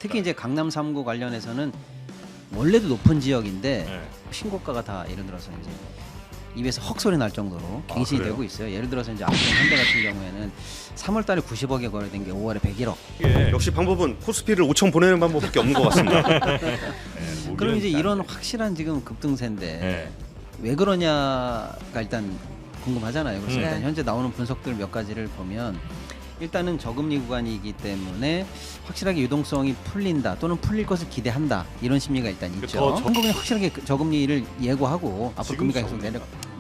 특히 이제 강남 3구 관련해서는 원래도 높은 지역인데 네. 신고가가 다 예를 들어서 이제 입에서 헉 소리 날 정도로 갱신이 그래요? 되고 있어요. 예를 들어서 이제 압구정 현대 같은 경우에는 3월달에 90억에 거래된 게 5월에 101억. 이게 역시 방법은 코스피를 5천 보내는 방법밖에 없는 것 같습니다. 그럼 이제 이런 확실한 지금 급등세인데 네. 왜 그러냐가 일단 궁금하잖아요. 그래서 네. 일단 현재 나오는 분석들 몇 가지를 보면 일단은 저금리 구간이기 때문에 확실하게 유동성이 풀린다 또는 풀릴 것을 기대한다 이런 심리가 일단 있죠. 더 한국은 확실하게 저금리를 예고하고 앞으로 지금 금리가 계속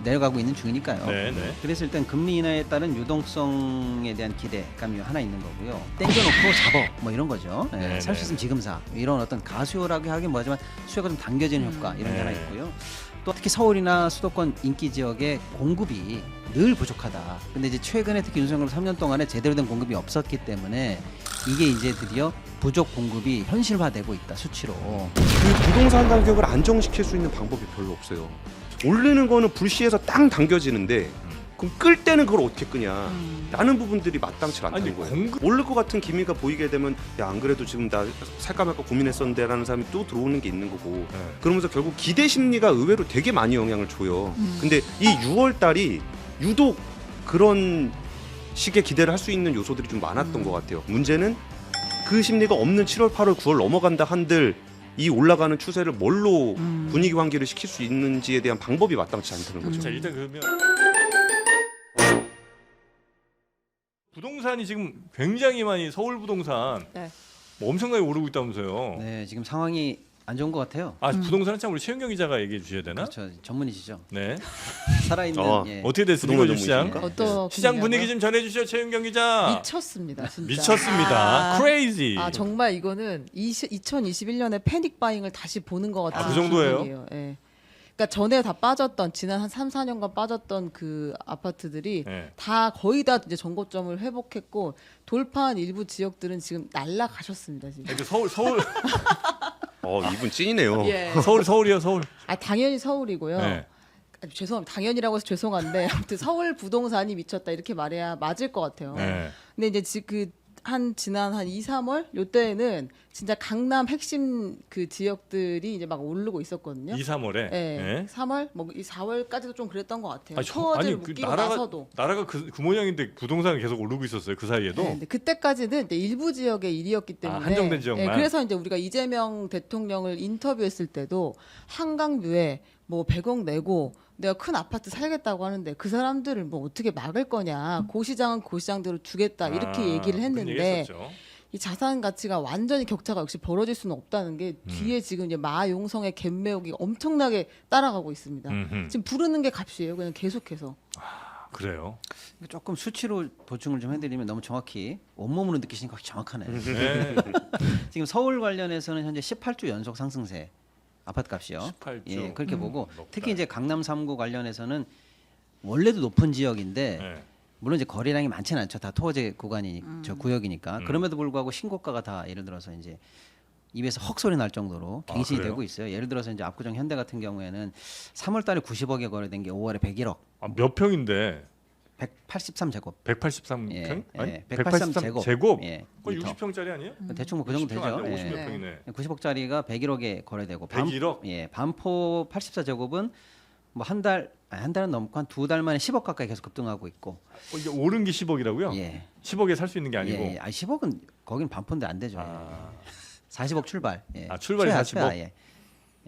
내려가고 있는 중이니까요. 네, 네. 그래서 일단 금리 인하에 따른 유동성에 대한 기대감이 하나 있는 거고요. 땡겨놓고 잡어 뭐 이런 거죠. 예, 네, 살 수 네. 있으면 지금 사 이런 어떤 가수요라고 하긴 뭐하지만 수요가 좀 당겨지는 효과 이런 게 네. 하나 있고요. 또 특히 서울이나 수도권 인기 지역의 공급이 늘 부족하다. 근데 이제 최근에 특히 윤석열 3년 동안에 제대로 된 공급이 없었기 때문에 이게 이제 드디어 부족 공급이 현실화되고 있다 수치로. 그 부동산 가격을 안정시킬 수 있는 방법이 별로 없어요. 오르는 거는 불시에서 땅 당겨지는데 그럼 끌 때는 그걸 어떻게 끄냐 라는 부분들이 마땅치 않다는 아니, 거예요. 공급- 오를 것 같은 기미가 보이게 되면 야 안 그래도 지금 나 살까 말까 고민했었는데 라는 사람이 또 들어오는 게 있는 거고 네. 그러면서 결국 기대 심리가 의외로 되게 많이 영향을 줘요. 근데 이 6월 달이 유독 그런 식의 기대를 할 수 있는 요소들이 좀 많았던 것 같아요. 문제는 그 심리가 없는 7월, 8월, 9월 넘어간다 한들 이 올라가는 추세를 뭘로 분위기 환기를 시킬 수 있는지에 대한 방법이 마땅치 않다는 거죠. 자, 일단 그러면 부동산이 지금 굉장히 많이 서울 부동산 네. 뭐 엄청나게 오르고 있다면서요. 네, 지금 상황이 안 좋은 것 같아요. 아, 부동산은 참 우리 최윤경 기자가 얘기해 주셔야 되나? 그렇죠, 전문이시죠. 네. 살아있는 예. 어떻게 됐습니까, 부동산 요즘 시장? 전문이십니까? 어떤 시장 분위기 좀 전해 주시죠, 최윤경 기자. 미쳤습니다, 진짜. 미쳤습니다. 크레이지. 아 정말 이거는 2021년에 패닉 바잉을 다시 보는 것 같은 아, 그 정도예요? 기분이에요. 예. 그러니까 전에 다 빠졌던 지난 한 3, 4년간 빠졌던 그 아파트들이 네. 다 거의 다 이제 정고점을 회복했고 돌파한 일부 지역들은 지금 날라가셨습니다, 지금. 이제 서울 이분 찐이네요. 예. 서울이요, 서울. 아 당연히 서울이고요. 네. 죄송합니다. 당연이라고 해서 죄송한데 아무튼 서울 부동산이 미쳤다 이렇게 말해야 맞을 것 같아요. 네. 근데 이제 지난 한 2, 3월 요때는 진짜 강남 핵심 그 지역들이 이제 막 오르고 있었거든요. 2, 3월에. 네. 3월 뭐 4월까지도 좀 그랬던 것 같아요. 아니, 터워즈를 그 묶이고 나서도. 나라가 그 모양인데 부동산이 계속 오르고 있었어요. 그 사이에도. 네, 근데 그때까지는 이제 일부 지역의 일이었기 때문에 한정된 지역만. 그래서 이제 우리가 이재명 대통령을 인터뷰했을 때도 한강뷰에 뭐 100억 내고 내가 큰 아파트 살겠다고 하는데 그 사람들을 뭐 어떻게 막을 거냐 고시장은 고시장대로 주겠다 이렇게 얘기를 그런 했는데 얘기했었죠. 이 자산 가치가 완전히 격차가 역시 벌어질 수는 없다는 게 뒤에 지금 이제 마용성의 갭매혹이 엄청나게 따라가고 있습니다. 음흠. 지금 부르는 게 값이에요. 그냥 계속해서. 그래요. 조금 수치로 보충을 좀 해드리면 너무 정확히 온몸으로 느끼시니까 정확하네요. 네. 지금 서울 관련해서는 현재 18주 연속 상승세 아파트 값이요. 18주. 예, 그렇게 보고 높다. 특히 이제 강남 3구 관련해서는 원래도 높은 지역인데 네. 물론 이제 거래량이 많지는 않죠. 다 토어제 구간이 저 구역이니까. 그럼에도 불구하고 신고가가 다 예를 들어서 이제 입에서 헉 소리 날 정도로 갱신이 그래요? 되고 있어요. 예를 들어서 이제 압구정 현대 같은 경우에는 3월달에 90억에 거래된 게 5월에 101억. 아, 몇 평인데? 183제곱. 183평? 예, 아니, 예, 183제곱. 제곱? 예, 거의 미터. 60평짜리 아니에요? 대충 뭐 그 정도 50평 되죠. 안 돼, 예. 50몇 네. 평이네. 90억짜리가 101억에 거래되고 101억? 예, 반포 84제곱은 뭐 한 달은 넘고 한 2달 만에 10억 가까이 계속 급등하고 있고. 이게 오른 게 10억이라고요? 예. 10억에 살 수 있는 게 아니고. 예, 예. 10억은 거긴 반포인데 안 되죠. 아. 40억 출발. 예. 아, 출발이 최하, 40억? 최하, 예.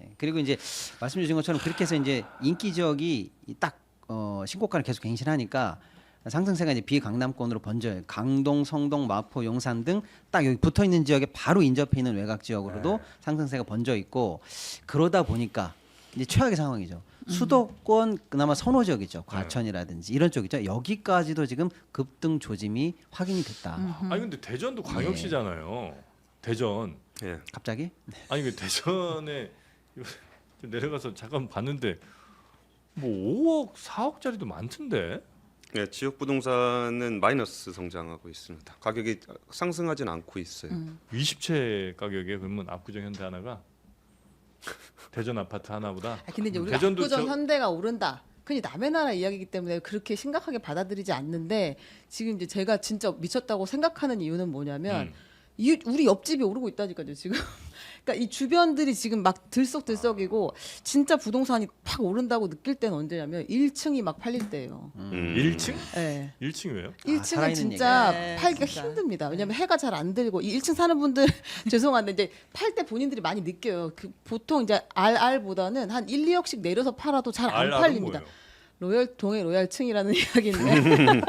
예. 그리고 이제 말씀 주신 것처럼 그렇게 해서 이제 인기 지역이 딱 신고가를 계속 갱신하니까 상승세가 이제 비강남권으로 번져요. 강동, 성동, 마포, 용산 등 딱 여기 붙어 있는 지역에 바로 인접해 있는 외곽 지역으로도 상승세가 번져 있고 그러다 보니까 이제 최악의 상황이죠. 수도권 그나마 선호 지역이죠. 과천이라든지 이런 쪽이죠. 여기까지도 지금 급등 조짐이 확인이 됐다. 아니 근데 대전도 광역시잖아요. 대전. 예. 갑자기? 아니 그 대전에 좀 내려가서 잠깐 봤는데 뭐 5억, 4억짜리도 많던데. 예, 지역 부동산은 마이너스 성장하고 있습니다. 가격이 상승하진 않고 있어요. 20채 가격에 그러면 압구정 현대 하나가 대전 아파트 하나보다. 아, 근데 이제 우리가 대전도 압구정 현대가 오른다. 그냥 남의 나라 이야기이기 때문에 그렇게 심각하게 받아들이지 않는데 지금 이제 제가 진짜 미쳤다고 생각하는 이유는 뭐냐면 우리 옆집이 오르고 있다니까요 지금. 그러니까 이 주변들이 지금 막 들썩들썩이고 진짜 부동산이 팍 오른다고 느낄 때는 언제냐면 1층이 막 팔릴 때예요. 1층? 네. 1층이 왜요? 1층은 살아있는 진짜 얘기네. 팔기가 진짜. 힘듭니다. 왜냐면 해가 잘 안 들고 이 1층 사는 분들 죄송한데 이제 팔 때 본인들이 많이 느껴요. 그 보통 이제 RR보다는 한 1, 2억씩 내려서 팔아도 잘 안 알라는 팔립니다. 뭐예요? 동해 로얄층이라는 이야기인데.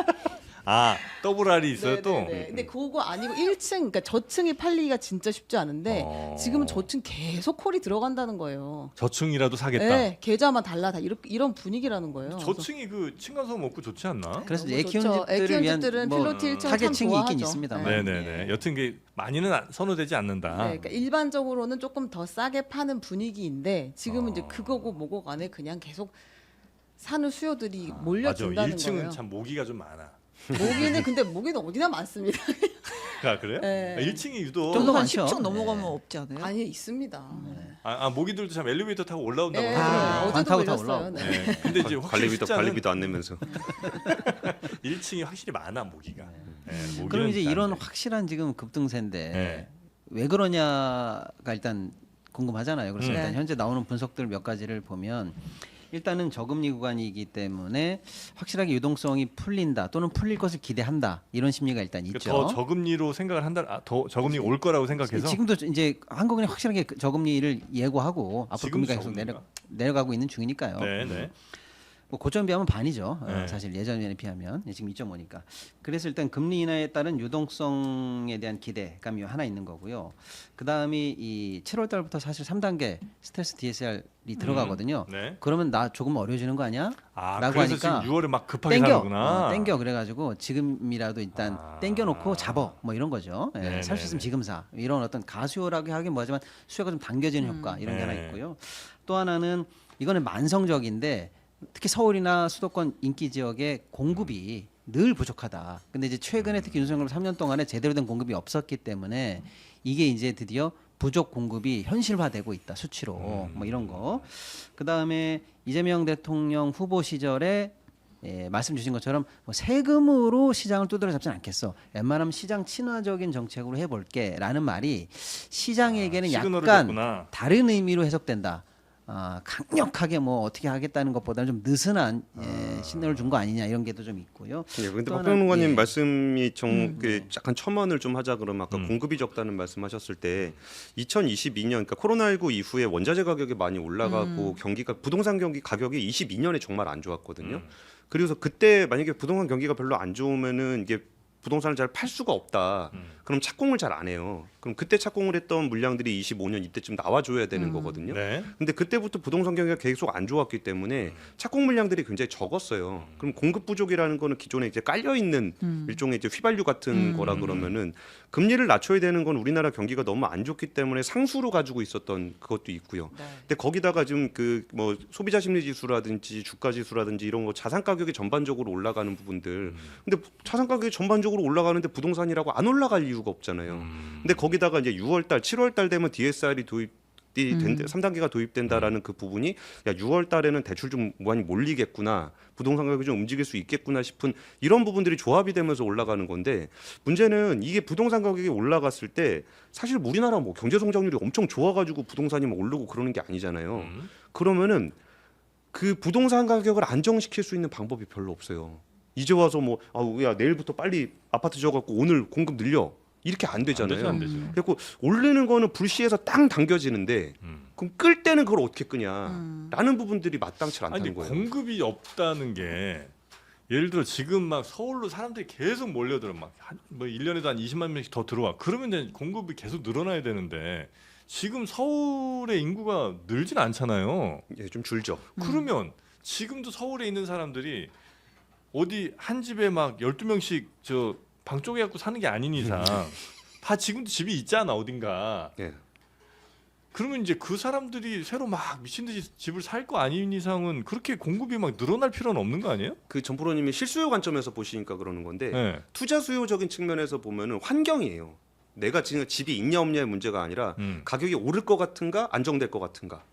아 더블 R이 있어요 또. 네네네. 근데 그거 아니고 1층, 그러니까 저층이 팔리기가 진짜 쉽지 않은데 지금은 저층 계속 콜이 들어간다는 거예요. 저층이라도 사겠다. 네, 계좌만 달라 다 이런 분위기라는 거예요. 저층이 그 층간소음 없고 좋지 않나? 그래서 너무 애 좋죠. 키우는 애 집들을 키우는 위한 집들은 뭐 필로티 1층 참 타겟층이 좋아하죠. 있긴 있습니다만. 네. 네네네. 여튼 게 많이는 선호되지 않는다. 네, 그러니까 일반적으로는 조금 더 싸게 파는 분위기인데 지금은 이제 그거고 뭐고 간에 그냥 계속 사는 수요들이 맞아. 몰려든다는 1층은 거예요. 참 모기가 좀 많아. 모기는 어디나 많습니다. 아 그래요? 네. 1층이 유독 좀 더 한 많죠. 10층 넘어가면 네. 없지 않아요? 아니 있습니다. 모기들도 참 엘리베이터 타고 올라온다고 네, 하더라고요. 안 어제도 타고 다 올렸어요. 올라오고. 네. 네. 근데 이제 확실히 숫자는 관리비도 안 내면서 1층이 확실히 많아 모기가. 네, 모기는 그럼 이제 잘 이런 돼. 확실한 지금 급등세인데 네. 왜 그러냐가 일단 궁금하잖아요. 그래서 네. 일단 현재 나오는 분석들 몇 가지를 보면 일단은 저금리 구간이기 때문에 확실하게 유동성이 풀린다 또는 풀릴 것을 기대한다 이런 심리가 일단 그 있죠. 더 저금리로 생각을 한다. 더 저금리 올 거라고 생각해서 지금도 이제 한국은행 확실하게 그 저금리를 예고하고 앞으로 지금도 금리가 계속 저금리인가? 내려가고 있는 중이니까요. 네, 네. 뭐 고점 비하면 반이죠. 네. 사실 예전에 비하면 지금 2.5니까. 그래서 일단 금리 인하에 따른 유동성에 대한 기대감이 하나 있는 거고요. 그 다음이 이 7월 달부터 사실 3단계 스트레스 DSR이 들어가거든요. 네. 그러면 나 조금 어려워지는 거 아니야? 아, 라고 그래서 하니까 지금 6월에 막 급하게 땡겨, 사는구나. 땡겨 그래가지고 지금이라도 일단 아. 땡겨놓고 잡어 뭐 이런 거죠. 예, 네, 살 수 네, 있으면 네. 지금 사 이런 어떤 가수요라고 하긴 뭐하지만 수요가 좀 당겨지는 효과 이런 게 하나 네. 있고요. 또 하나는 이거는 만성적인데 특히 서울이나 수도권 인기 지역의 공급이 늘 부족하다. 근데 이제 최근에 특히 윤석열 3년 동안에 제대로 된 공급이 없었기 때문에 이게 이제 드디어 부족 공급이 현실화되고 있다 수치로 뭐 이런 거. 그 다음에 이재명 대통령 후보 시절에 말씀 주신 것처럼 뭐 세금으로 시장을 두드려 잡지는 않겠어. 웬만하면 시장 친화적인 정책으로 해볼게라는 말이 시장에게는 시그널을 약간 줬구나. 다른 의미로 해석된다. 강력하게 뭐 어떻게 하겠다는 것보다는 좀 느슨한 신호를 준 거 아니냐 이런 게도 좀 있고요. 예, 근데 또 하나, 박병관님 예. 말씀이 약간 첨언을 좀 하자 그러면 아까 공급이 적다는 말씀하셨을 때 2022년 그러니까 코로나19 이후에 원자재 가격이 많이 올라가고 경기가 부동산 경기 가격이 22년에 정말 안 좋았거든요. 그래서 그때 만약에 부동산 경기가 별로 안 좋으면은 이게 부동산을 잘 팔 수가 없다. 그럼 착공을 잘 안 해요. 그럼 그때 착공을 했던 물량들이 25년 이때쯤 나와줘야 되는 거거든요. 네. 근데 그때부터 부동산 경기가 계속 안 좋았기 때문에 착공 물량들이 굉장히 적었어요. 그럼 공급 부족이라는 거는 기존에 이제 깔려 있는 일종의 이제 휘발유 같은 거라 그러면은 금리를 낮춰야 되는 건 우리나라 경기가 너무 안 좋기 때문에 상수로 가지고 있었던 그것도 있고요. 네. 근데 거기다가 지금 그 뭐 소비자 심리 지수라든지 주가 지수라든지 이런 거 자산 가격이 전반적으로 올라가는 부분들. 근데 자산 가격이 전반적으로 올라가는데 부동산이라고 안 올라갈 이유가 없잖아요. 근데 거기다가 이제 6월 달, 7월 달 되면 DSR이 도입 3단계가 도입된다라는 그 부분이 야 6월 달에는 대출 좀 많이 몰리겠구나. 부동산 가격이 좀 움직일 수 있겠구나 싶은 이런 부분들이 조합이 되면서 올라가는 건데 문제는 이게 부동산 가격이 올라갔을 때 사실 우리나라 뭐 경제 성장률이 엄청 좋아가지고 부동산이 막 오르고 그러는 게 아니잖아요. 그러면은 그 부동산 가격을 안정시킬 수 있는 방법이 별로 없어요. 이제 와서 뭐 야 내일부터 빨리 아파트 지어갖고 오늘 공급 늘려 이렇게 안 되잖아요. 안 되죠. 그래서 올리는 거는 불시에서 땅 당겨지는데 그럼 끌 때는 그걸 어떻게 끄냐라는 부분들이 마땅치 않다는 아니 거예요. 공급이 없다는 게 예를 들어 지금 막 서울로 사람들이 계속 몰려들어 막 뭐 1년에도 한 20만 명씩 더 들어와. 그러면 이제 공급이 계속 늘어나야 되는데 지금 서울의 인구가 늘진 않잖아요. 예, 좀 줄죠. 그러면 지금도 서울에 있는 사람들이 어디 한 집에 막 12명씩 저 방 쪼개 갖고 사는 게 아닌 이상 다 지금도 집이 있잖아 어딘가. 예. 그러면 이제 그 사람들이 새로 막 미친 듯이 집을 살 거 아닌 이상은 그렇게 공급이 막 늘어날 필요는 없는 거 아니에요? 그 전프로님이 실수요 관점에서 보시니까 그러는 건데 네. 투자 수요적인 측면에서 보면은 환경이에요. 내가 지금 집이 있냐 없냐의 문제가 아니라 가격이 오를 것 같은가 안정될 것 같은가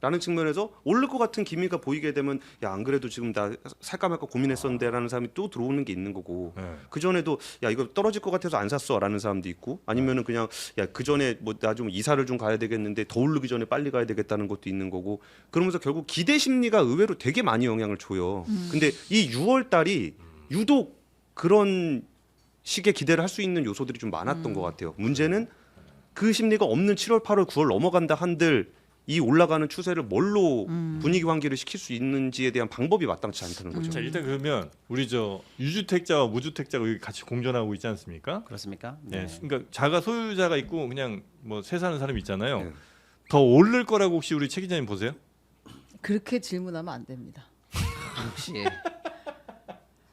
라는 측면에서 오를 것 같은 기미가 보이게 되면 야 안 그래도 지금 나 살까 말까 고민했었는데라는 사람이 또 들어오는 게 있는 거고 네. 그 전에도 야 이거 떨어질 것 같아서 안 샀어라는 사람도 있고 아니면은 그냥 야 그 전에 뭐 나 좀 이사를 좀 가야 되겠는데 더 오르기 전에 빨리 가야 되겠다는 것도 있는 거고 그러면서 결국 기대 심리가 의외로 되게 많이 영향을 줘요. 근데 이 6월 달이 유독 그런 식의 기대를 할 수 있는 요소들이 좀 많았던 것 같아요. 문제는 그 심리가 없는 7월, 8월, 9월 넘어간다 한들 이 올라가는 추세를 뭘로 분위기 환기를 시킬 수 있는지에 대한 방법이 마땅치 않다는 거죠. 자 일단 그러면 우리 저 유주택자와 무주택자가 여기 같이 공존하고 있지 않습니까? 그렇습니까? 네. 그러니까 자가 소유자가 있고 그냥 뭐 세 사는 사람이 있잖아요. 네. 더 오를 거라고 혹시 우리 최 기자님 보세요? 그렇게 질문하면 안 됩니다. 역시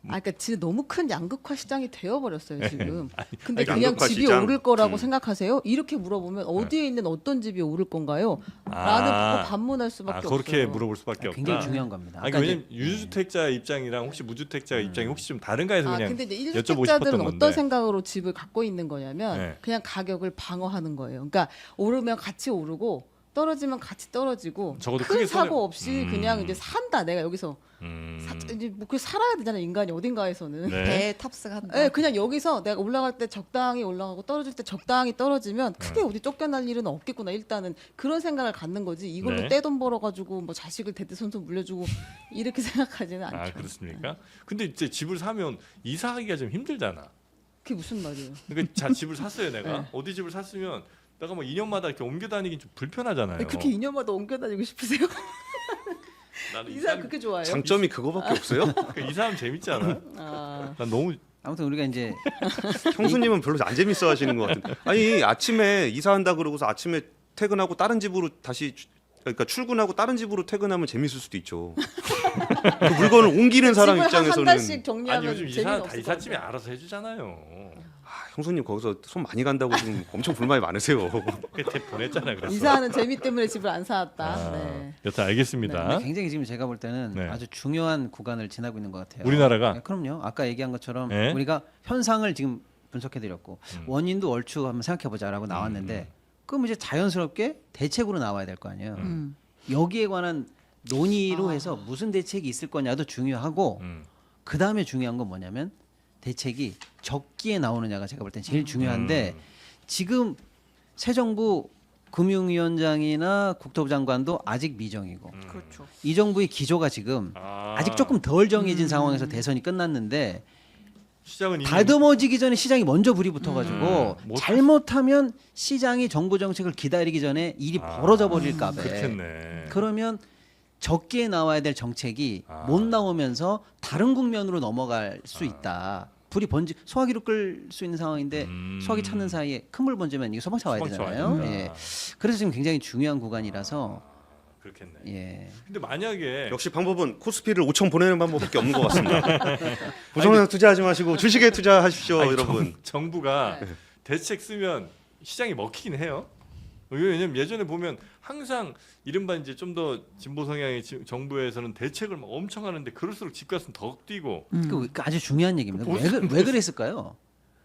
그러니까 진짜 너무 큰 양극화 시장이 되어버렸어요 지금. 근데 아니, 그냥 양극화 집이 시장. 오를 거라고 생각하세요? 이렇게 물어보면 어디에 있는 어떤 집이 오를 건가요? 라는 보고 반문할 수밖에 그렇게 없어요. 물어볼 수밖에 없다. 굉장히 중요한 겁니다. 아니, 아까 왜냐면 이제- 유주택자 입장이랑 혹시 무주택자 입장이 혹시 좀 다른가 해서 그냥 근데 이제 여쭤보고 1주택자들은 싶었던 어떤 건데. 생각으로 집을 갖고 있는 거냐면 네. 그냥 가격을 방어하는 거예요. 그러니까 오르면 같이 오르고 떨어지면 같이 떨어지고 적어도 큰 크게 사고 없이 음. 그냥 이제 산다. 내가 여기서 이제 뭐 그 살아야 되잖아 인간이 어딘가에서는. 네. 배에 탑승한다. 네, 그냥 여기서 내가 올라갈 때 적당히 올라가고 떨어질 때 적당히 떨어지면 크게 어디 쫓겨날 일은 없겠구나. 일단은 그런 생각을 갖는 거지. 이걸로 네. 떼돈 벌어가지고 뭐 자식을 대대손손 물려주고 이렇게 생각하지는 않죠. 아 그렇습니까? 근데 이제 집을 사면 이사하기가 좀 힘들잖아. 그게 무슨 말이에요? 그러니까 자 집을 샀어요 내가 네. 어디 집을 샀으면 내가 뭐 2년마다 이렇게 옮겨 다니긴 좀 불편하잖아요. 그렇게 2년마다 옮겨 다니고 싶으세요? 나는 이사 그렇게 좋아해요? 장점이 그거밖에 없어요? 이사하면 재밌지 않아? 아, 난 너무 아무튼 우리가 이제 형수님은 별로 안 재밌어 하시는 것 같은데. 아니 아침에 이사한다 그러고서 아침에 퇴근하고 다른 집으로 다시 그러니까 출근하고 다른 집으로 퇴근하면 재밌을 수도 있죠. 그 물건을 옮기는 사람 집을 한 입장에서는 달씩 아니 정리하면 요즘 재미는 이사 다 없을 이삿짐이 것 같아요. 알아서 해주잖아요. 형수님 거기서 손 많이 간다고 지금 엄청 불만이 많으세요. 그때 보냈잖아 그래서. 이사하는 재미 때문에 집을 안 사왔다. 아, 네. 여튼 알겠습니다. 근데 굉장히 지금 제가 볼 때는 네. 아주 중요한 구간을 지나고 있는 것 같아요. 우리나라가? 네, 그럼요. 아까 얘기한 것처럼 네. 우리가 현상을 지금 분석해드렸고 원인도 얼추 한번 생각해보자라고 나왔는데 그럼 이제 자연스럽게 대책으로 나와야 될 거 아니에요. 여기에 관한 논의로 해서 무슨 대책이 있을 거냐도 중요하고 그 다음에 중요한 건 뭐냐면 대책이 적기에 나오느냐가 제가 볼 땐 제일 중요한데 지금 새 정부 금융위원장이나 국토부 장관도 아직 미정이고 그렇죠. 이 정부의 기조가 지금 아직 조금 덜 정해진 상황에서 대선이 끝났는데 시작은 이미 다듬어지기 전에 시장이 먼저 불이 붙어가지고 못 잘못하면 시장이 정부 정책을 기다리기 전에 일이 벌어져 버릴까 봐. 그렇겠네. 그러면 적기에 나와야 될 정책이 못 나오면서 다른 국면으로 넘어갈 수 있다. 불이 번지 소화기로 끌 수 있는 상황인데 소화기 찾는 사이에 큰 물 번지면 이게 소방차 와야 소방차 와야 되잖아요. 된다. 예. 그래서 지금 굉장히 중요한 구간이라서 그렇겠네. 예. 근데 만약에 역시 방법은 코스피를 5천 보내는 방법밖에 없는 것 같습니다. 부동산 투자하지 마시고 주식에 투자하십시오, 아니, 여러분. 정부가 네. 대책 쓰면 시장이 먹히긴 해요. 왜냐면 예전에 보면 항상 이른바 이제 좀 더 진보 성향의 정부에서는 대책을 막 엄청 하는데 그럴수록 집값은 더 뛰고 그 아주 중요한 얘기입니다. 보수는 왜 그랬을까요?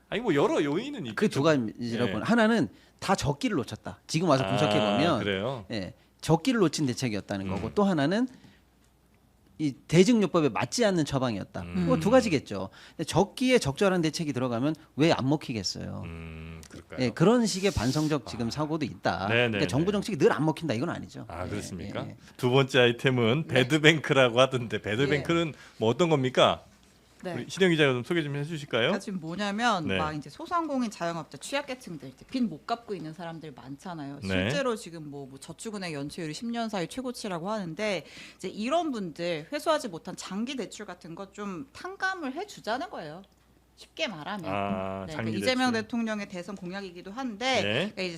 아니 뭐 여러 요인은 있고 그 두 가지라고 예. 하나는 다 적기를 놓쳤다. 지금 와서 분석해 보면 그래요. 예, 적기를 놓친 대책이었다는 거고 또 하나는 이 대증요법에 맞지 않는 처방이었다. 뭐 두 가지겠죠. 근데 적기에 적절한 대책이 들어가면 왜 안 먹히겠어요. 그럴까요? 예, 그런 식의 반성적 지금 사고도 있다. 네네, 그러니까 정부 네. 정책이 늘 안 먹힌다 이건 아니죠. 아 예, 그렇습니까? 예, 예. 두 번째 아이템은 배드뱅크라고 하던데 배드뱅크는 뭐 어떤 겁니까? 네. 우리 신영 기자가 좀 소개 좀 해주실까요? 그러니까 지금 뭐냐면 네. 막 이제 소상공인 자영업자 취약계층들 빚 못 갚고 있는 사람들 많잖아요. 네. 실제로 지금 뭐 저축은행 연체율이 10년 사이 최고치라고 하는데 이제 이런 분들 회수하지 못한 장기 대출 같은 거 좀 탕감을 해주자는 거예요. 쉽게 말하면 아, 네, 장기 그러니까 이재명 대출. 대통령의 대선 공약이기도 한데 네. 그러니까 이제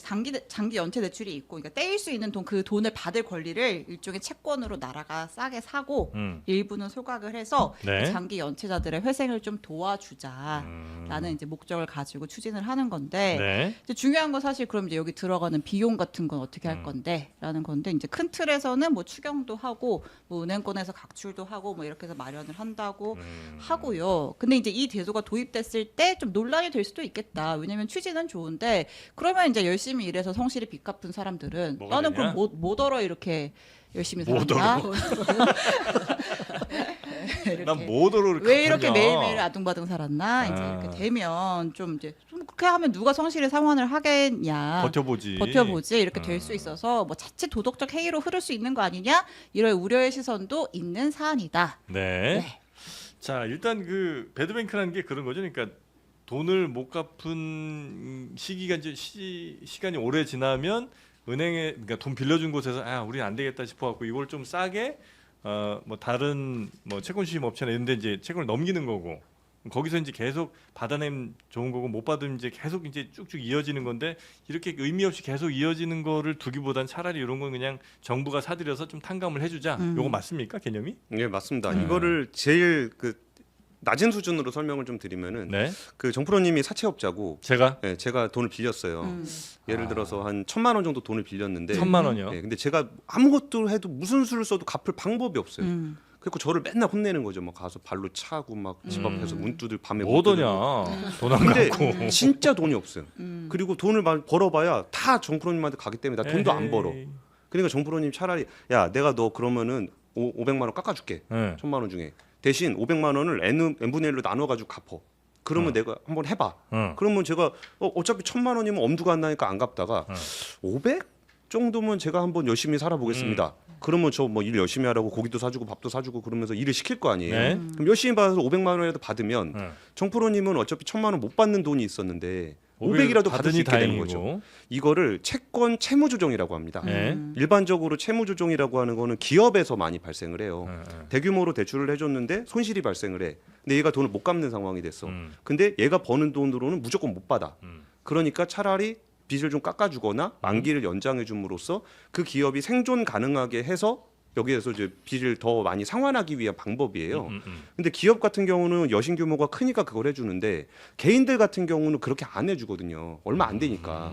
장기 연체 대출이 있고 그러니까 떼일 수 있는 돈 그 돈을 받을 권리를 일종의 채권으로 나라가 싸게 사고 일부는 소각을 해서 네. 장기 연체자들의 회생을 좀 도와주자라는 이제 목적을 가지고 추진을 하는 건데 네. 이제 중요한 건 사실 그럼 이제 여기 들어가는 비용 같은 건 어떻게 할 건데라는 건데 이제 큰 틀에서는 뭐 추경도 하고 뭐 은행권에서 각출도 하고 뭐 이렇게 해서 마련을 한다고 하고요. 근데 이제 이 제도가 도입됐을 때 좀 논란이 될 수도 있겠다. 왜냐면 취지는 좋은데 그러면 이제 열심히 일해서 성실히 빚 갚은 사람들은 뭐가 나는 되냐? 그럼 뭐더러 이렇게 열심히 모더로. 살았나? 이렇게. 난 모더로 왜 이렇게 갚았냐. 매일매일 아둥바둥 살았나? 이제 아. 이렇게 되면 좀 이제 좀 그렇게 하면 누가 성실히 상환을 하겠냐? 버텨보지. 버텨보지 이렇게 될 수 있어서 뭐 자칫 도덕적 해이로 흐를 수 있는 거 아니냐? 이런 우려의 시선도 있는 사안이다. 네. 네. 자 일단 그 배드뱅크라는 게 그런 거죠. 그러니까 돈을 못 갚은 시기가 이제 시간이 오래 지나면 은행에 그러니까 돈 빌려준 곳에서 아 우리는 안 되겠다 싶어갖고 이걸 좀 싸게 뭐 다른 뭐 채권 수집 업체나 이런데 이제 채권을 넘기는 거고 거기서 이제 계속 받아내면 좋은 거고 못 받으면 이제 계속 이제 쭉쭉 이어지는 건데 이렇게 의미 없이 계속 이어지는 거를 두기보단 차라리 이런 건 그냥 정부가 사들여서 좀 탕감을 해주자. 요거 맞습니까 개념이? 예, 맞습니다. 네. 이거를 제일 그 낮은 수준으로 설명을 좀 드리면은 네. 그 정프로님이 사채업자고 제가 예, 제가 돈을 빌렸어요. 예를 들어서 한 1,000만 원 정도 돈을 빌렸는데 1,000만 원이요. 예, 근데 제가 아무것도 해도 무슨 수를 써도 갚을 방법이 없어요. 그래서 저를 맨날 혼내는 거죠. 막 가서 발로 차고 막 집 앞에서 문 두들 밤에 문 뭐더냐 두들고. 돈 안 근데 갚고 진짜 돈이 없어요. 그리고 돈을 벌어봐야 다 정프로님한테 가기 때문에 나 돈도 안 벌어. 에헤이. 그러니까 정프로님 차라리 야 내가 너 그러면은 500만 원 깎아줄게. 네. 1,000만 원 중에 대신 500만 원을 n분의 1로 나눠가지고 갚어. 그러면 내가 한번 해봐. 그러면 제가 어차피 1,000만 원이면 엄두가 안 나니까 안 갚다가 500 정도면 제가 한번 열심히 살아보겠습니다. 그러면 저 뭐 일 열심히 하라고 고기도 사주고 밥도 사주고 그러면서 일을 시킬 거 아니에요. 네. 그럼 열심히 받아서 500만 원이라도 받으면 네. 정프로님은 어차피 1,000만 원 못 받는 돈이 있었는데 500이라도 받을 수 있게 되는 거죠. 이거를 채권 채무조정이라고 합니다. 네. 일반적으로 채무조정이라고 하는 거는 기업에서 많이 발생을 해요. 네. 대규모로 대출을 해줬는데 손실이 발생을 해. 근데 얘가 돈을 못 갚는 상황이 됐어. 음. 근데 얘가 버는 돈으로는 무조건 못 받아. 그러니까 차라리 빚을 좀 깎아주거나 만기를 연장해 줌으로써 그 기업이 생존 가능하게 해서 여기에서 이제 빚을 더 많이 상환하기 위한 방법이에요. 근데 기업 같은 경우는 여신 규모가 크니까 그걸 해주는데 개인들 같은 경우는 그렇게 안 해주거든요. 얼마 안 되니까.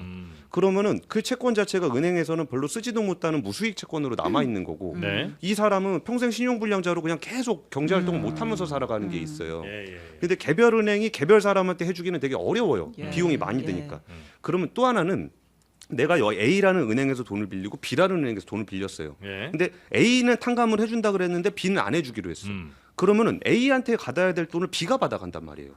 그러면은 그 채권 자체가 은행에서는 별로 쓰지도 못하는 무수익 채권으로 남아 있는 거고 네. 이 사람은 평생 신용불량자로 그냥 계속 경제활동을 못하면서 살아가는 게 있어요. 예. 근데 개별 은행이 개별 사람한테 해주기는 되게 어려워요. 예. 비용이 많이 예. 드니까. 그러면 또 하나는 내가 A라는 은행에서 돈을 빌리고 B라는 은행에서 돈을 빌렸어요. 예. 근데 A는 탕감을 해준다 그랬는데 B는 안 해주기로 했어. 그러면은 A한테 받아야 될 돈을 B가 받아간단 말이에요.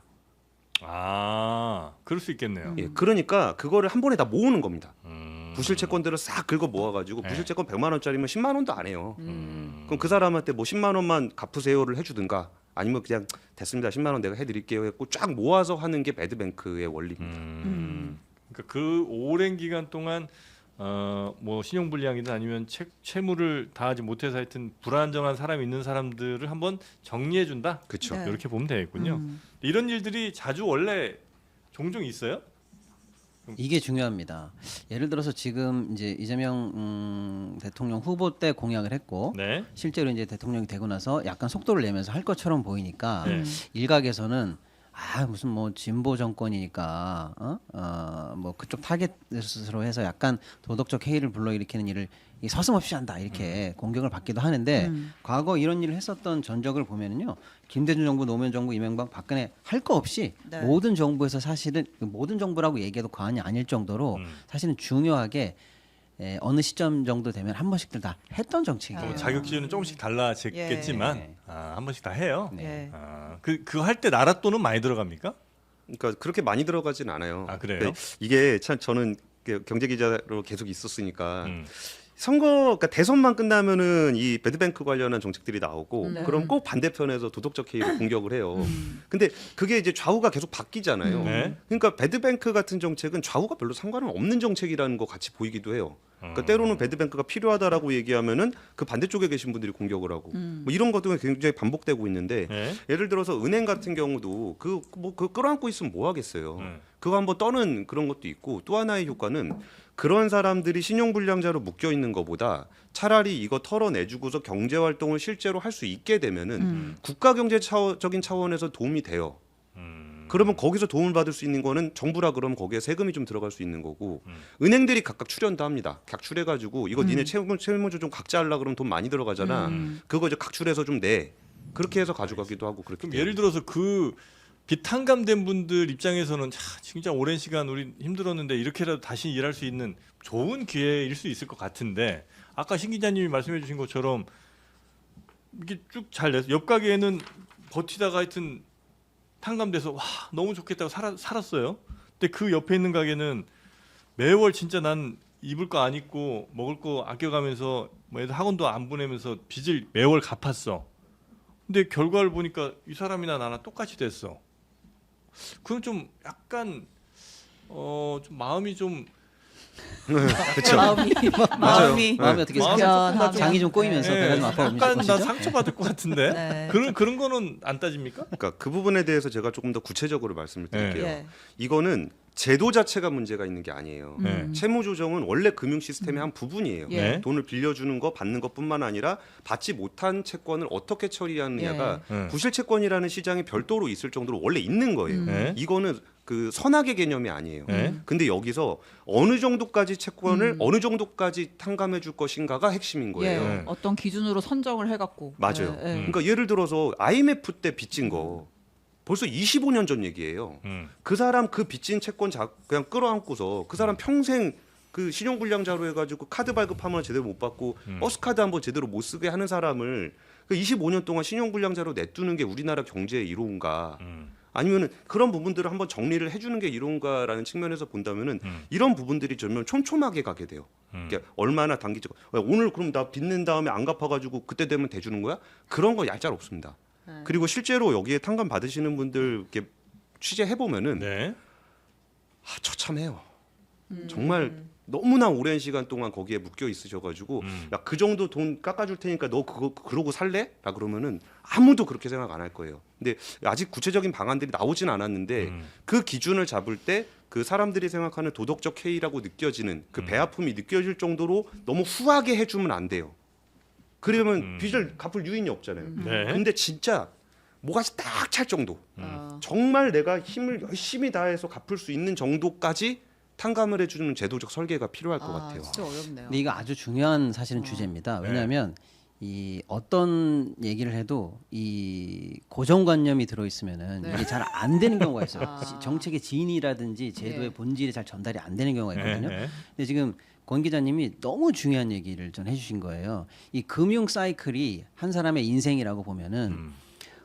아, 그럴 수 있겠네요. 예, 그러니까 그거를 한 번에 다 모으는 겁니다. 음. 부실 채권들을 싹 긁어 모아가지고 네. 부실 채권 100만 원짜리면 10만 원도 안 해요. 그럼 그 사람한테 뭐 10만 원만 갚으세요를 해주든가 아니면 그냥 됐습니다 10만 원 내가 해드릴게요 했고 쫙 모아서 하는 게 배드뱅크의 원리입니다. 그러니까 그 오랜 기간 동안 뭐 신용불량이든 아니면 채무를 다하지 못해서 하여튼 불안정한 사람이 있는 사람들을 한번 정리해 준다. 그렇죠. 네. 이렇게 보면 되겠군요. 이런 일들이 자주 원래 종종 있어요? 이게 중요합니다. 예를 들어서 지금 이제 이재명 대통령 후보 때 공약을 했고 네. 실제로 이제 대통령이 되고 나서 약간 속도를 내면서 할 것처럼 보이니까 네. 일각에서는 무슨 뭐 진보 정권이니까 뭐 그쪽 타겟으로 해서 약간 도덕적 해이를 불러일으키는 일을 서슴없이 한다 이렇게 공격을 받기도 하는데 과거 이런 일을 했었던 전적을 보면은요 김대중 정부, 노무현 정부, 이명박, 박근혜 할 거 없이 네. 모든 정부에서 사실은 모든 정부라고 얘기해도 과언이 아닐 정도로 사실은 중요하게 어느 시점 정도 되면 한 번씩들 다 했던 정책이에요. 뭐 자격 기준은 조금씩 달라졌겠지만 예. 한 번씩 다 해요. 예. 그거 할 때 나라 돈은 많이 들어갑니까? 그러니까 그렇게 많이 들어가진 않아요. 아, 그래요? 근데 이게 참 저는 경제 기자로 계속 있었으니까 음. 그러니까 대선만 끝나면은 이 배드뱅크 관련한 정책들이 나오고 네. 그럼 꼭 반대편에서 도덕적 해이를 공격을 해요. 근데 그게 이제 좌우가 계속 바뀌잖아요. 네. 그러니까 배드뱅크 같은 정책은 좌우가 별로 상관은 없는 정책이라는 거 같이 보이기도 해요. 그러니까 때로는 배드뱅크가 필요하다라고 얘기하면은 그 반대쪽에 계신 분들이 공격을 하고 뭐 이런 것들은 굉장히 반복되고 있는데 네. 예를 들어서 은행 같은 경우도 그 끌어안고 있으면 뭐 하겠어요. 그거 한번 떠는 그런 것도 있고 또 하나의 효과는 그런 사람들이 신용불량자로 묶여 있는 것보다 차라리 이거 털어내주고서 경제 활동을 실제로 할 수 있게 되면은 국가 경제적인 차원에서 도움이 돼요. 그러면 거기서 도움을 받을 수 있는 거는 정부라 그러면 거기에 세금이 좀 들어갈 수 있는 거고 은행들이 각각 출연도 합니다. 각출해가지고 이거 니네 채무조정 각자 하려 그러면 돈 많이 들어가잖아. 그거 이제 각출해서 좀 내. 그렇게 해서 가져가기도 하고 그렇게. 그럼 예를 들어서 그 비탕감된 분들 입장에서는 진짜 오랜 시간 우리 힘들었는데 이렇게라도 다시 일할 수 있는 좋은 기회일 수 있을 것 같은데 아까 신 기자님이 말씀해 주신 것처럼 이게 쭉 잘 내서 옆 가게에는 버티다가 하여튼 탕감돼서 와 너무 좋겠다고 살았어요. 근데 그 옆에 있는 가게는 매월 진짜 난 입을 거 안 입고 먹을 거 아껴가면서 뭐 애들 학원도 안 보내면서 빚을 매월 갚았어. 근데 결과를 보니까 이 사람이나 나나 똑같이 됐어. 그럼 좀 약간 좀 마음이 좀 그렇죠. 마음이 마음이 어떻게 마음이 생겨요? 조금 장이 좀 꼬이면서 배가 좀 아파오시죠? 약간 나 상처받을 것 같은데 네. 그런 거는 안 따집니까? 그러니까 그 부분에 대해서 제가 조금 더 구체적으로 말씀을 드릴게요. 예. 이거는 제도 자체가 문제가 있는 게 아니에요. 네. 채무 조정은 원래 금융 시스템의 한 부분이에요. 예. 네. 돈을 빌려주는 거 받는 것뿐만 아니라 받지 못한 채권을 어떻게 처리하느냐가 예. 부실 채권이라는 시장이 별도로 있을 정도로 원래 있는 거예요. 네. 이거는 그 선악의 개념이 아니에요. 네. 근데 여기서 어느 정도까지 채권을 어느 정도까지 탕감해 줄 것인가가 핵심인 거예요. 예. 어떤 기준으로 선정을 해갖고 맞아요. 예, 예. 그러니까 예를 들어서 IMF 때 빚진 거 벌써 25년 전 얘기예요. 그 사람 그 빚진 채권 그냥 끌어안고서 그 사람 평생 그 신용불량자로 해가지고 카드 발급하면 제대로 못 받고 버스 카드 한번 제대로 못 쓰게 하는 사람을 그 25년 동안 신용불량자로 내두는 게 우리나라 경제의 이로운가? 아니면은 그런 부분들을 한번 정리를 해주는 게 이로운가라는 측면에서 본다면은 이런 부분들이 점점 촘촘하게 가게 돼요. 그러니까 얼마나 단기적 오늘 그럼 나 빚낸 다음에 안 갚아가지고 그때 되면 대주는 거야? 그런 거 얄짤 없습니다. 그리고 실제로 여기에 탕감 받으시는 분들 이렇게 취재해 보면은 네. 처참해요. 정말 너무나 오랜 시간 동안 거기에 묶여 있으셔가지고 야 그 정도 돈 깎아줄 테니까 너 그러고 살래? 라 그러면은 아무도 그렇게 생각 안 할 거예요. 근데 아직 구체적인 방안들이 나오진 않았는데 그 기준을 잡을 때 그 사람들이 생각하는 도덕적 해이라고 느껴지는 그 배아픔이 느껴질 정도로 너무 후하게 해주면 안 돼요. 그러면 빚을 갚을 유인이 없잖아요. 네. 근데 진짜 뭐가지 딱 찰 정도. 아. 정말 내가 힘을 열심히 다해서 갚을 수 있는 정도까지 탕감을 해주는 제도적 설계가 필요할 것 같아요. 진짜 어렵네요. 근데 이거 아주 중요한 사실은 주제입니다. 왜냐하면 이 어떤 얘기를 해도 이 고정관념이 들어 있으면은 네. 이게 잘 안 되는 경우가 있어요. 아. 정책의 진이라든지 제도의 예. 본질이 잘 전달이 안 되는 경우가 있거든요. 네. 근데 지금 권 기자님이 너무 중요한 얘기를 좀 해주신 거예요. 이 금융 사이클이 한 사람의 인생이라고 보면은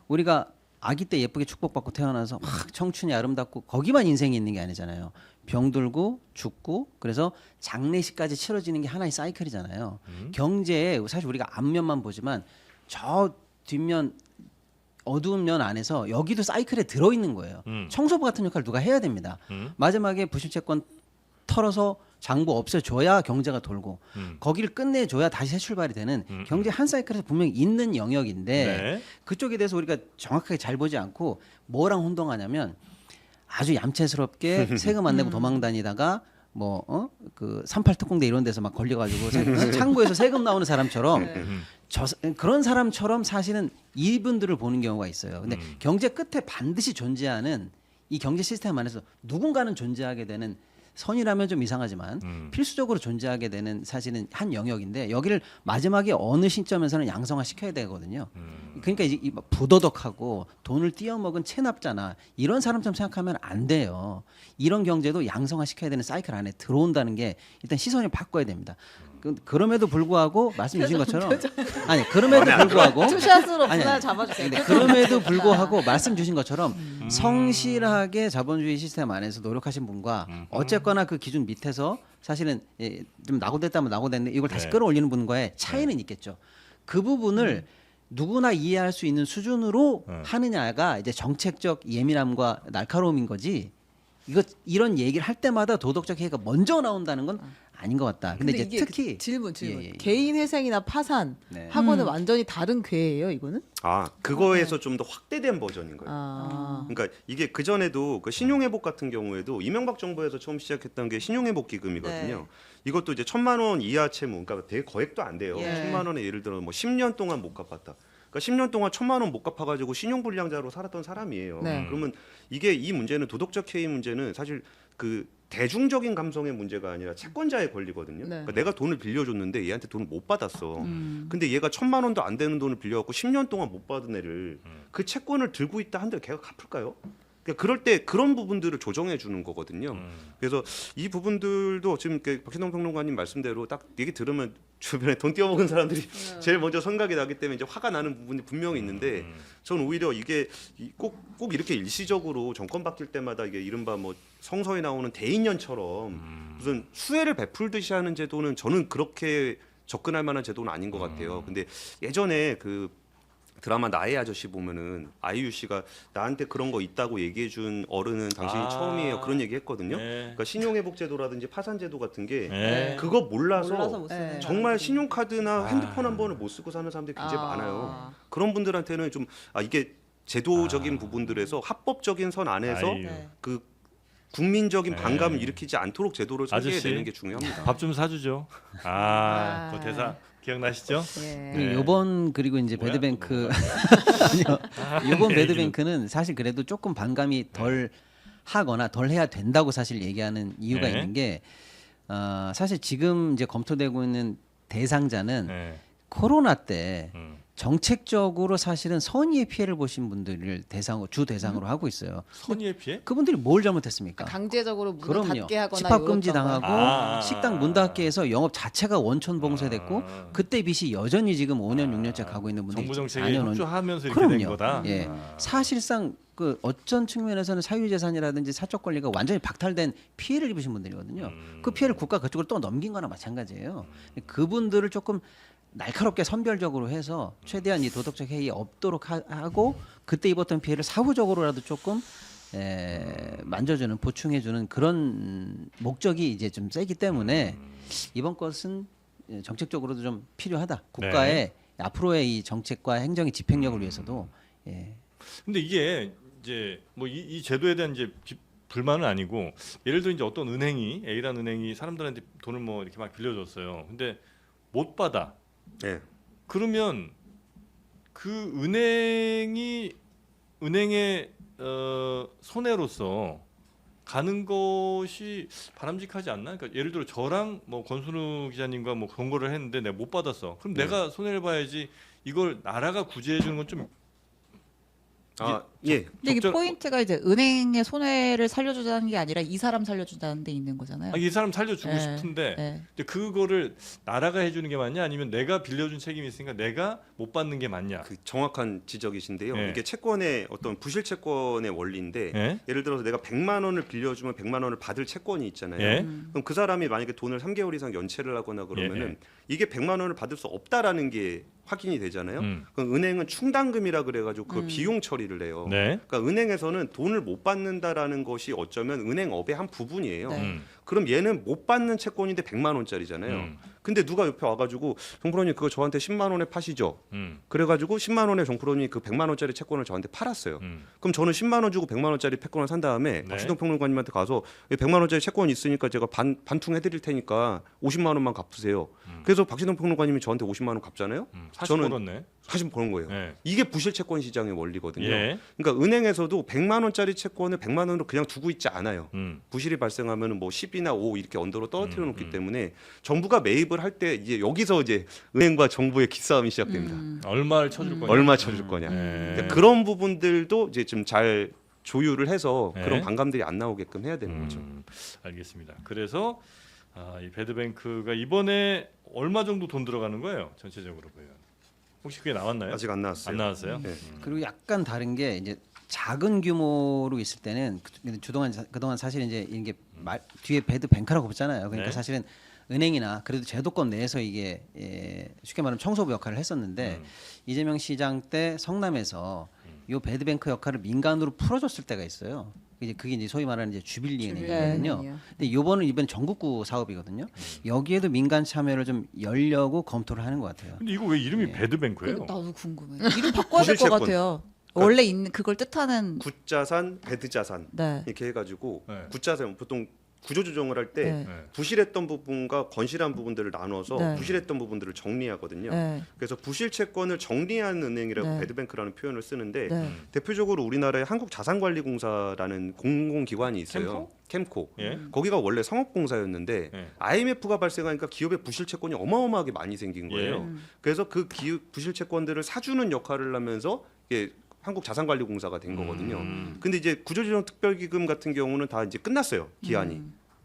우리가 아기 때 예쁘게 축복받고 태어나서 막 청춘이 아름답고 거기만 인생이 있는 게 아니잖아요. 병들고 죽고 그래서 장례식까지 치러지는 게 하나의 사이클이잖아요. 경제에 사실 우리가 앞면만 보지만 저 뒷면 어두운 면 안에서 여기도 사이클에 들어 있는 거예요. 청소부 같은 역할을 누가 해야 됩니다. 마지막에 부실채권 털어서 장부 없애줘야 경제가 돌고 거기를 끝내줘야 다시 새 출발이 되는 경제 한 사이클에서 분명히 있는 영역인데 네. 그쪽에 대해서 우리가 정확하게 잘 보지 않고 뭐랑 혼동하냐면 아주 얌체스럽게 세금 안 내고 도망 다니다가 그 38 특공대 이런 데서 막 걸려가지고 창고에서 세금 나오는 사람처럼 그런 사람처럼 사실은 이분들을 보는 경우가 있어요. 근데 경제 끝에 반드시 존재하는 이 경제 시스템 안에서 누군가는 존재하게 되는 선이라면 좀 이상하지만 필수적으로 존재하게 되는 사실은 한 영역인데 여기를 마지막에 어느 시점에서는 양성화 시켜야 되거든요. 그러니까 이제 부도덕하고 돈을 띄어먹은 체납자나 이런 사람처럼 생각하면 안 돼요. 이런 경제도 양성화 시켜야 되는 사이클 안에 들어온다는 게 일단 시선을 바꿔야 됩니다. 그럼에도 불구하고 말씀 주신 것처럼 아니 그럼에도 불구하고 투샷으로 아니, 분할 잡아주세요. 근데 그럼에도 불구하고 말씀 주신 것처럼 성실하게 자본주의 시스템 안에서 노력하신 분과 어쨌거나 그 기준 밑에서 사실은 좀 낙오됐다면 낙오됐는데 이걸 다시 네. 끌어올리는 분과의 차이는 있겠죠. 그 부분을 누구나 이해할 수 있는 수준으로 하느냐가 이제 정책적 예민함과 날카로움인 거지. 이런 얘기를 할 때마다 도덕적 해이가 먼저 나온다는 건 아닌 것 같다. 근데 이제 이게 특히 질문. 예. 개인 회생이나 파산 네. 하고는 완전히 다른 궤예요, 이거는? 그거에서 좀 더 확대된 버전인 거예요. 아. 그러니까 이게 그 전에도 그 신용회복 같은 경우에도 이명박 정부에서 처음 시작했던 게 신용회복 기금이거든요. 네. 이것도 이제 1,000만 원 이하 채무, 그러니까 되게 거액도 안 돼요. 예. 1,000만 원에 예를 들어 뭐 10년 동안 못 갚았다. 그러니까 10년 동안 1,000만 원 못 갚아가지고 신용불량자로 살았던 사람이에요. 네. 그러면 이 문제는 도덕적 해이 문제는 사실 그 대중적인 감성의 문제가 아니라 채권자의 권리거든요. 네. 그러니까 내가 돈을 빌려줬는데 얘한테 돈을 못 받았어. 근데 얘가 1,000만 원도 안 되는 돈을 빌려갖고 10년 동안 못 받은 애를 그 채권을 들고 있다 한들 걔가 갚을까요? 그러니까 그럴 때 그런 부분들을 조정해 주는 거거든요. 그래서 이 부분들도 지금 박신동 평론가님 말씀대로 딱 얘기 들으면 주변에 돈 띄어먹은 사람들이 제일 먼저 생각이 나기 때문에 이제 화가 나는 부분이 분명히 있는데 저는 오히려 이게 꼭 이렇게 일시적으로 정권 바뀔 때마다 이게 이른바 뭐 성서에 나오는 대인연처럼 무슨 수혜를 베풀듯이 하는 제도는 저는 그렇게 접근할 만한 제도는 아닌 것 같아요. 근데 예전에 그 드라마 나의 아저씨 보면은 아이유 씨가 나한테 그런 거 있다고 얘기해 준 어른은 당신이 처음이에요. 그런 얘기 했거든요. 네. 그러니까 신용회복제도라든지 파산제도 같은 게 네. 그거 몰라서 못 쓰는 네. 정말 신용카드나 핸드폰 한 번을 못 쓰고 사는 사람들이 굉장히 많아요. 그런 분들한테는 좀 이게 제도적인 부분들에서 합법적인 선 안에서 아이유. 네. 그 국민적인 네. 반감을 일으키지 않도록 제도를 설계해 아저씨. 내는 게 중요합니다. 밥 좀 사주죠. 아. 그 대사 기억나시죠? 예. 그리고 네. 요번 그리고 이제 뭐야? 배드뱅크 아, 요번 얘기는- 배드뱅크는 사실 그래도 조금 반감이 덜 하거나 덜 해야 된다고 사실 얘기하는 이유가 네. 있는 게 사실 지금 이제 검토되고 있는 대상자는 네. 코로나 때 음. 정책적으로 사실은 선의의 피해를 보신 분들을 주 대상으로 하고 있어요. 선의의 피해? 그분들이 뭘 잘못했습니까? 강제적으로 문을 그럼요. 닫게 하거나 집합 금지 이랬던 당하고 아. 식당 문 닫게 해서 영업 자체가 원천 봉쇄됐고 아. 그때 빚이 여전히 지금 5년 6년째 가고 있는 분들이 정부 정책에 4년 협조하면서 이렇게 된 그럼요. 거다. 예. 사실상 그 어떤 측면에서는 사유재산이라든지 사적 권리가 완전히 박탈된 피해를 입으신 분들이거든요. 그 피해를 국가 그쪽으로 또 넘긴 거나 마찬가지예요. 그분들을 조금 날카롭게 선별적으로 해서 최대한 이 도덕적 해이 없도록 하고 그때 입었던 피해를 사후적으로라도 조금 만져주는 보충해주는 그런 목적이 이제 좀 세기 때문에 이번 것은 정책적으로도 좀 필요하다. 국가의 앞으로의 이 정책과 행정의 집행력을 위해서도 예. 근데 이게 이제 뭐 이 제도에 대한 이제 불만은 아니고 예를 들어 이제 어떤 은행이 A라는 은행이 사람들한테 돈을 뭐 이렇게 막 빌려줬어요. 근데 못 받아. 네. 그러면 그 은행의 손해로서 가는 것이 바람직하지 않나? 그러니까 예를 들어 저랑 뭐 권순우 기자님과 뭐 권고를 했는데 내가 못 받았어. 그럼 내가 손해를 봐야지. 이걸 나라가 구제해 주는 건 좀 예. 근데 이게 적절- 포인트가 이제 은행의 손해를 살려주자는 게 아니라 이 사람 살려주자는 데 있는 거잖아요. 이 사람 살려주고 네. 싶은데 네. 근데 그거를 나라가 해주는 게 맞냐 아니면 내가 빌려준 책임이 있으니까 내가 못 받는 게 맞냐? 그 정확한 지적이신데요. 예. 이게 채권의 어떤 부실 채권의 원리인데 예? 예를 들어서 내가 100만 원을 빌려주면 100만 원을 받을 채권이 있잖아요. 예? 그럼 그 사람이 만약에 돈을 3개월 이상 연체를 하거나 그러면은 예. 이게 100만 원을 받을 수 없다라는 게 확인이 되잖아요. 그럼 은행은 충당금이라 그래가지고 그 비용 처리를 해요. 네. 그러니까 은행에서는 돈을 못 받는다라는 것이 어쩌면 은행업의 한 부분이에요. 네. 그럼 얘는 못 받는 채권인데 100만 원짜리잖아요. 근데 누가 옆에 와가지고 정프로님 그거 저한테 10만 원에 파시죠. 그래가지고 10만 원에 정프로님이 그 100만 원짜리 채권을 저한테 팔았어요. 그럼 저는 10만 원 주고 100만 원짜리 채권을 산 다음에 네. 박시동 평론가님한테 가서 100만 원짜리 채권이 있으니까 제가 반퉁해드릴 테니까 50만 원만 갚으세요. 그래서 박시동 평론가님이 저한테 50만 원 갚잖아요. 40 저는 벌었네. 사실 버는 거예요. 예. 이게 부실 채권 시장의 원리거든요. 예. 그러니까 은행에서도 100만 원짜리 채권을 100만 원으로 그냥 두고 있지 않아요. 음. 부실이 발생하면은 뭐 10이나 5 이렇게 언더로 떨어뜨려 놓기 때문에 정부가 매입을 할 때 이제 여기서 이제 은행과 정부의 기싸움이 시작됩니다. 얼마를 쳐줄 거냐? 얼마 쳐줄 거냐. 예. 그러니까 그런 부분들도 이제 좀 잘 조율을 해서 네. 그런 반감들이 안 나오게끔 해야 되는 거죠. 알겠습니다. 그래서 이 배드뱅크가 이번에 얼마 정도 돈 들어가는 거예요? 전체적으로 보면 혹시 그게 나왔나요? 아직 안 나왔어요. 안 나왔어요? 네. 그리고 약간 다른 게 이제 작은 규모로 있을 때는 그동안 사실 이제 이게 뒤에 배드뱅크라고 붙잖아요. 그러니까 네. 사실은 은행이나 그래도 제도권 내에서 이게 쉽게 말하면 청소부 역할을 했었는데 이재명 시장 때 성남에서 요 배드뱅크 역할을 민간으로 풀어줬을 때가 있어요. 그게 이제 소위 말하는 이제 주빌리 은행이거든요. 네. 근데 이번 전국구 사업이거든요. 여기에도 민간 참여를 좀 열려고 검토를 하는 것 같아요. 근데 이거 왜 이름이 배드뱅크예요? 나도 궁금해. 이름 바꿔야 될 것 부실 채권. 같아요. 원래 있는 그걸 뜻하는 굿자산, 배드자산 네. 이렇게 해가지고 네. 굿자산 보통 구조조정을 할 때 네. 네. 부실했던 부분과 건실한 부분들을 나눠서 네. 부실했던 부분들을 정리하거든요. 네. 그래서 부실 채권을 정리하는 은행이라고 네. 배드뱅크라는 표현을 쓰는데 네. 대표적으로 우리나라의 한국자산관리공사라는 공공기관이 있어요. 캠코. 예. 거기가 원래 성업공사였는데 예. IMF가 발생하니까 기업의 부실 채권이 어마어마하게 많이 생긴 거예요. 예. 그래서 그 부실 채권들을 사주는 역할을 하면서 이게 한국자산관리공사가 된 거거든요. 근데 이제 구조조정특별기금 같은 경우는 다 이제 끝났어요, 기한이.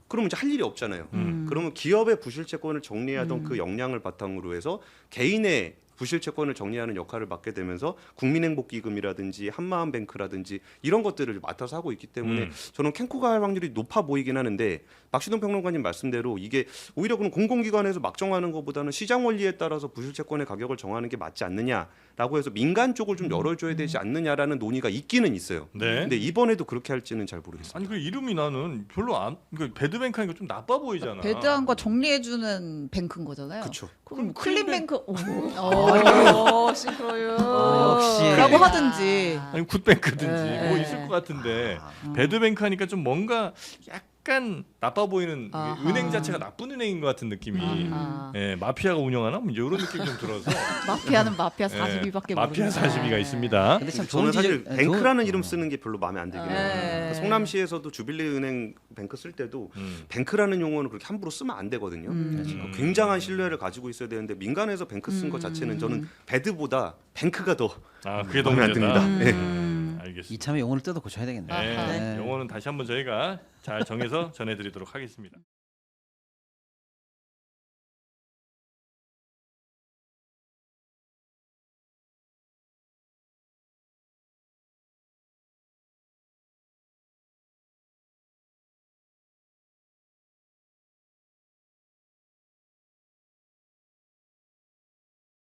그러면 이제 할 일이 없잖아요. 그러면 기업의 부실채권을 정리하던 그 역량을 바탕으로 해서 개인의 부실채권을 정리하는 역할을 맡게 되면서 국민행복기금이라든지 한마음뱅크라든지 이런 것들을 맡아서 하고 있기 때문에 저는 캔코가 할 확률이 높아 보이긴 하는데 박시동 평론가님 말씀대로 이게 오히려 그럼 공공기관에서 막 정하는 것보다는 시장 원리에 따라서 부실채권의 가격을 정하는 게 맞지 않느냐라고 해서 민간 쪽을 좀 열어줘야 되지 않느냐라는 논의가 있기는 있어요. 네. 근데 이번에도 그렇게 할지는 잘 모르겠습니다. 아니 그 이름이 나는 별로 안 그 배드뱅크 하니까 좀 나빠 보이잖아. 배드한 거 정리해주는 뱅크인 거잖아요. 그렇죠. 그럼 클린뱅크 싱크로유. 역시. 라고 하든지. 아니 굿뱅크든지 네. 뭐 있을 것 같은데 배드뱅크 하니까 좀 뭔가 약간 나빠 보이는 아하. 은행 자체가 나쁜 은행인 것 같은 느낌이 아하. 예, 마피아가 운영하나 뭐 이런 느낌이 좀 들어서 마피아는 마피아 예, 42밖에 마피아 모르는 42가 있습니다. 근데 참 저는 좋은 사실 지적- 뱅크라는 좋은- 이름 쓰는 게 별로 마음에 안 들긴 해요. 네. 그러니까 성남시에서도 주빌리은행 뱅크 쓸 때도 뱅크라는 용어는 그렇게 함부로 쓰면 안 되거든요. 그러니까 굉장한 신뢰를 가지고 있어야 되는데 민간에서 뱅크 쓴 것 자체는 저는 배드보다 뱅크가 더 아 그게 더 마음에 안 문제다. 듭니다. 네. 알겠습니다. 이참에 용어를 뜯어 고쳐야 되겠네요. 네, 아하. 네. 영어는 다시 한번 저희가 잘 정해서 전해드리도록 하겠습니다.